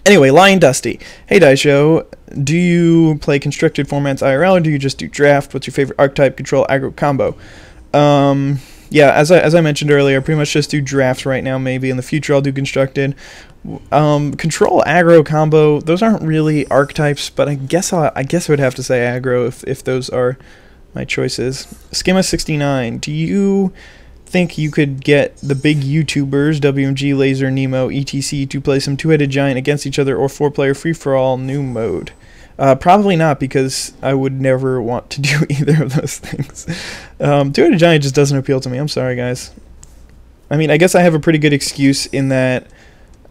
Anyway, Lion Dusty. Hey Daisho, do you play constructed formats IRL or do you just do draft? What's your favorite archetype, control, aggro combo? Yeah, as I mentioned earlier, I pretty much just do drafts right now. Maybe in the future I'll do constructed. Control, aggro, combo, those aren't really archetypes, but I guess I would have to say aggro if those are my choices. Schema69, do you think you could get the big YouTubers, WMG, Laser, Nemo, etc. to play some two-headed giant against each other or four-player free-for-all new mode? Probably not, because I would never want to do either of those things. Two-headed giant just doesn't appeal to me. I'm sorry, guys. I mean, I guess I have a pretty good excuse in that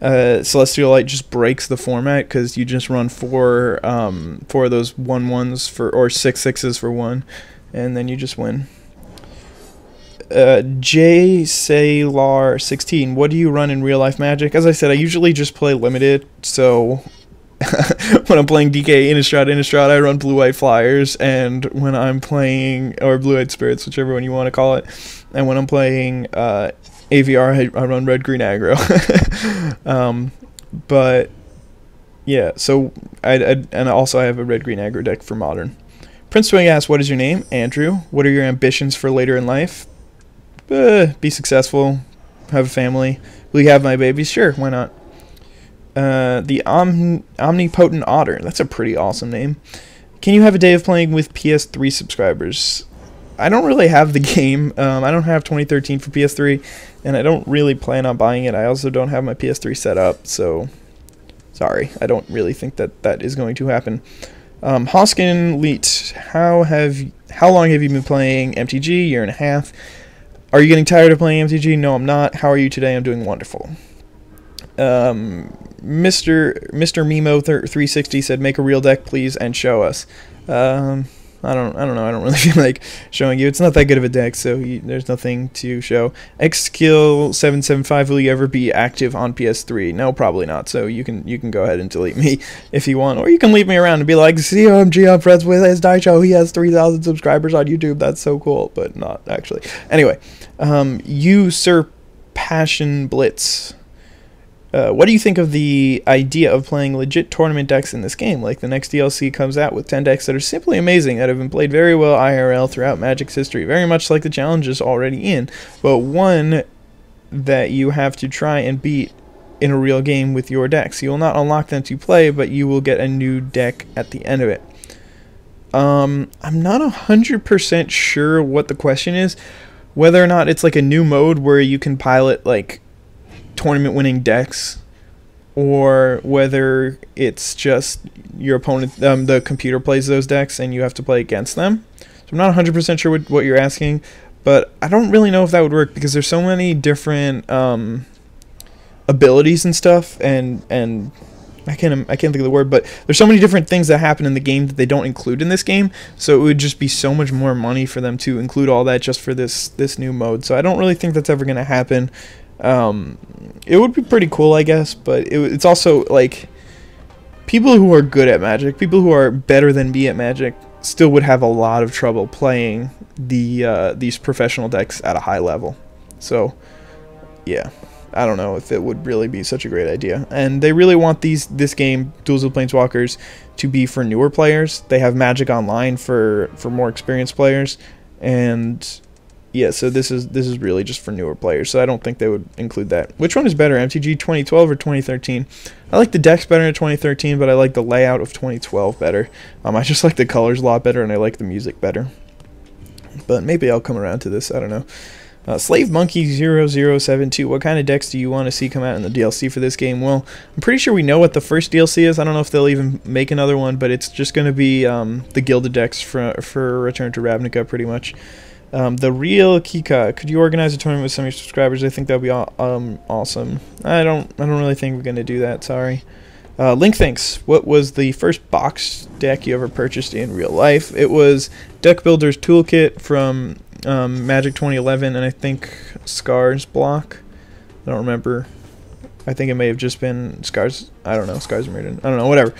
Celestial Light just breaks the format, because you just run four of those 1/1s for, or 6/6s for one, and then you just win. J Salar 16, what do you run in real life Magic? As I said, I usually just play limited, so when I'm playing DK Innistrad, I run blue-white flyers, and when I'm playing, or blue-white spirits, whichever one you want to call it, and when I'm playing AVR, I run red-green aggro. But yeah, so and also I have a red-green aggro deck for modern. Prince Swing asks, what is your name? Andrew. What are your ambitions for later in life? Be successful, have a family. Will you have my babies? Sure, why not? The Omnipotent Otter. That's a pretty awesome name. Can you have a day of playing with PS3 subscribers? I don't really have the game. I don't have 2013 for PS3, and I don't really plan on buying it. I also don't have my PS3 set up, so sorry. I don't really think that is going to happen. Hoskin Leet, how long have you been playing MTG? Year and a half. Are you getting tired of playing MTG? No, I'm not. How are you today? I'm doing wonderful. Mr. Mimo 360 said, "Make a real deck, please, and show us." I don't know. I don't really feel like showing you. It's not that good of a deck, so there's nothing to show. Xkill 775, will you ever be active on PS3? No, probably not. So you can go ahead and delete me if you want, or you can leave me around and be like, "COMG, I'm friends with IzDaisho. He has 3,000 subscribers on YouTube. That's so cool," but not actually. Anyway, Passion Blitz. What do you think of the idea of playing legit tournament decks in this game? Like, the next DLC comes out with 10 decks that are simply amazing, that have been played very well IRL throughout Magic's history, very much like the challenges already in, but one that you have to try and beat in a real game with your decks. You will not unlock them to play, but you will get a new deck at the end of it. I'm not 100% sure what the question is, whether or not it's like a new mode where you can pilot, like, tournament winning decks, or whether it's just your opponent, the computer plays those decks and you have to play against them. So I'm not 100% sure what you're asking, but I don't really know if that would work, because there's so many different abilities and stuff, and I can't think of the word, but there's so many different things that happen in the game that they don't include in this game, so it would just be so much more money for them to include all that just for this new mode. So I don't really think that's ever going to happen. It would be pretty cool, I guess, but it's also like, people who are good at Magic, people who are better than me at Magic, still would have a lot of trouble playing these professional decks at a high level. So yeah, I don't know if it would really be such a great idea. And they really want this game, Duels of Planeswalkers, to be for newer players. They have Magic Online for more experienced players, and yeah, so this is really just for newer players, so I don't think they would include that. Which one is better, MTG 2012 or 2013? I like the decks better in 2013, but I like the layout of 2012 better. I just like the colors a lot better, and I like the music better. But maybe I'll come around to this, I don't know. Slave Monkey 0072, what kind of decks do you want to see come out in the DLC for this game? Well, I'm pretty sure we know what the first DLC is. I don't know if they'll even make another one, but it's just going to be the Gilded decks for Return to Ravnica, pretty much. The Real Kika, could you organize a tournament with some of your subscribers? I think that would be awesome. I don't really think we're going to do that, sorry. Link thinks, what was the first box deck you ever purchased in real life? It was Deck Builder's Toolkit from Magic 2011, and I think Scars block. I don't remember. I think it may have just been Scars. I don't know. Scars Mirrodin. I don't know. Whatever.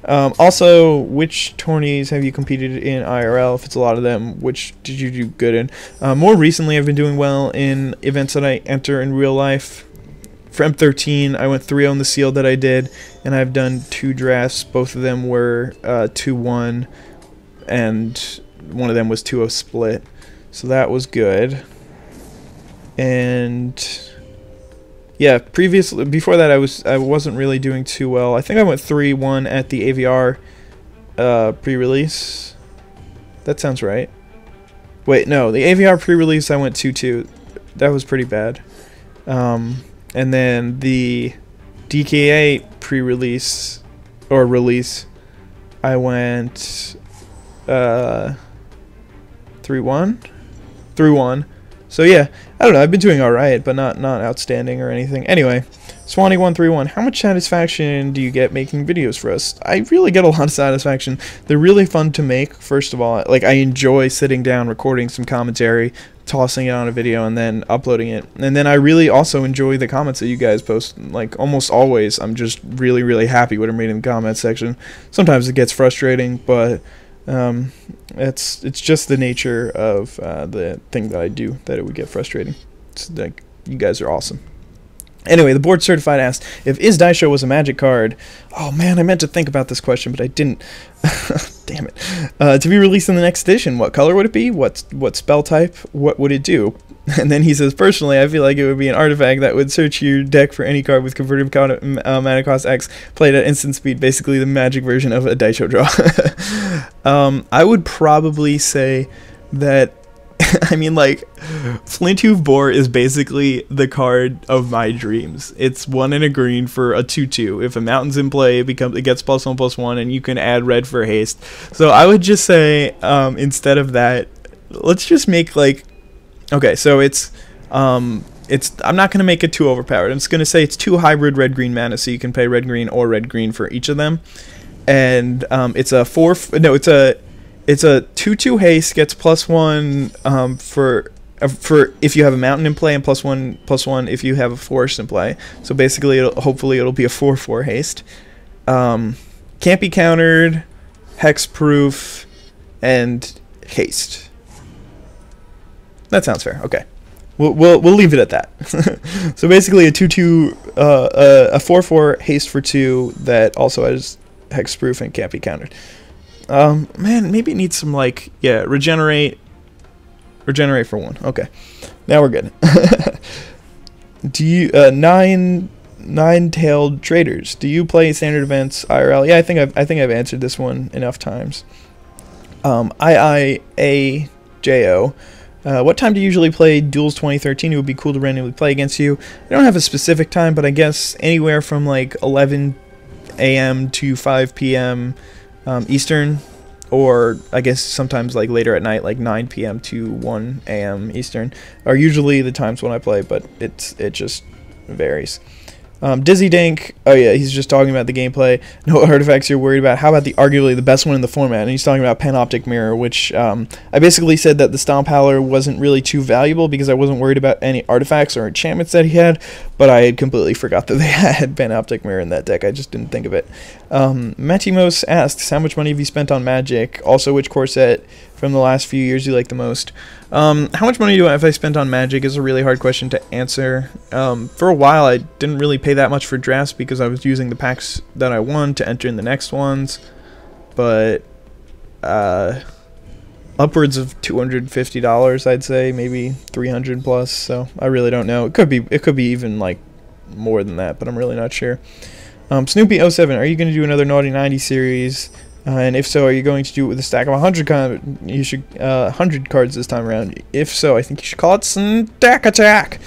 Also, which tourneys have you competed in IRL? If it's a lot of them, which did you do good in? More recently, I've been doing well in events that I enter in real life. For M13, I went 3-0 in the sealed that I did, and I've done 2 drafts. Both of them were 2-1, and one of them was 2-0 split. So that was good. And yeah, before that I wasn't really doing too well. I think I went 3-1 at the AVR pre-release. That sounds right. Wait, no, the AVR pre-release I went 2-2. That was pretty bad. And then the DKA pre-release or release, I went 3-1. 3-1. So yeah, I don't know. I've been doing all right, but not outstanding or anything. Anyway, Swanee 131. How much satisfaction do you get making videos for us? I really get a lot of satisfaction. They're really fun to make. First of all, like I enjoy sitting down, recording some commentary, tossing it on a video, and then uploading it. And then I really also enjoy the comments that you guys post. Like almost always, I'm just really happy what I'm reading in the comments section. Sometimes it gets frustrating, but it's just the nature of the thing that I do that it would get frustrating. It's like, you guys are awesome. Anyway, the board certified asked if IzDaisho was a magic card. Oh man, I meant to think about this question, but I didn't. Damn it. To be released in the next edition, what color would it be? What spell type? What would it do? And then he says, personally, I feel like it would be an artifact that would search your deck for any card with converted mana cost X, played at instant speed, basically the magic version of a Daisho draw. I would probably say that, I mean, like, Flinthoof Boar is basically the card of my dreams. It's 1 and a green for a 2/2. If a mountain's in play, it gets +1/+1, and you can add red for haste. So I would just say, instead of that, let's just make like, okay, so I'm not gonna make it too overpowered. I'm just gonna say it's 2 hybrid red-green mana, so you can pay red-green or red-green for each of them, and it's a 2/2 haste, gets +1 for if you have a mountain in play, and +1/+1 if you have a forest in play. So basically, hopefully it'll be a 4/4 haste. Can't be countered, hexproof, and haste. That sounds fair. Okay, we'll leave it at that. So basically, a 2/2, a 4/4 haste for 2 that also has hexproof and can't be countered. Man, maybe it needs some, like, yeah, regenerate for 1. Okay, now we're good. Do you nine-tailed traders? Do you play standard events IRL? Yeah, I think I've answered this one enough times. IIAJO. What time do you usually play Duels 2013? It would be cool to randomly play against you. I don't have a specific time, but I guess anywhere from like 11 a.m. to 5 p.m. Eastern, or I guess sometimes like later at night, like 9 p.m. to 1 a.m. Eastern, are usually the times when I play, but it just varies. Dizzy Dank, oh yeah, he's just talking about the gameplay. No artifacts you're worried about. How about the arguably the best one in the format? And he's talking about Panoptic Mirror, which I basically said that the Stomp Howler wasn't really too valuable because I wasn't worried about any artifacts or enchantments that he had, but I had completely forgot that they had Panoptic Mirror in that deck. I just didn't think of it. Matimos asks, how much money have you spent on Magic? Also, which core set from the last few years you like the most? How much money have I spent on Magic is a really hard question to answer. For a while, I didn't really pay that much for drafts because I was using the packs that I won to enter in the next ones. But upwards of $250, I'd say, maybe 300 plus. So I really don't know. It could be even like more than that, but I'm really not sure. Snoopy07, are you going to do another Naughty 90 series? And if so, are you going to do it with a stack of 100 cards this time around? If so, I think you should call it Stack Attack.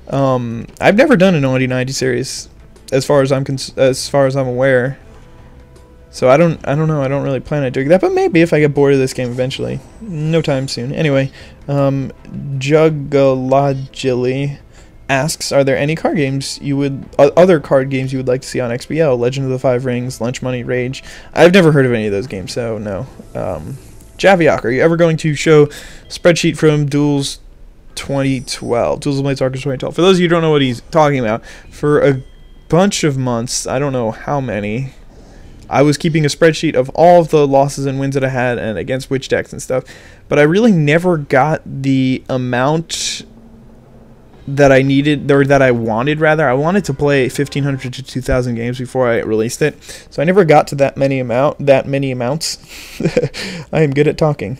I've never done a Naughty 90 series, as far as I'm aware. So I don't know. I don't really plan on doing that, but maybe if I get bored of this game eventually, no time soon. Anyway, Juggalagili asks, are there any card games other card games you would like to see on XBL? Legend of the Five Rings, Lunch Money, Rage. I've never heard of any of those games, so no. Javiak, are you ever going to show spreadsheet from Duels 2012? Duels of Blades Arcus 2012. For those of you who don't know what he's talking about, for a bunch of months, I don't know how many, I was keeping a spreadsheet of all of the losses and wins that I had and against which decks and stuff, but I really never got the amount that I needed, or that I wanted rather. I wanted to play 1,500 to 2,000 games before I released it, so I never got to that many amounts. I am good at talking,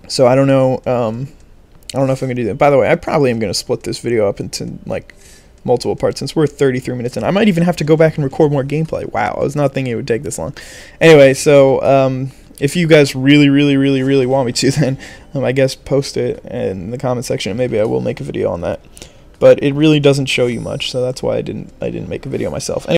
so I don't know. I don't know if I'm gonna do that. By the way, I probably am gonna split this video up into like multiple parts since we're 33 minutes in. I might even have to go back and record more gameplay. Wow, I was not thinking it would take this long. Anyway, so if you guys really want me to, then I guess post it in the comment section, and maybe I will make a video on that. But it really doesn't show you much, so that's why I didn't make a video myself. Anyway,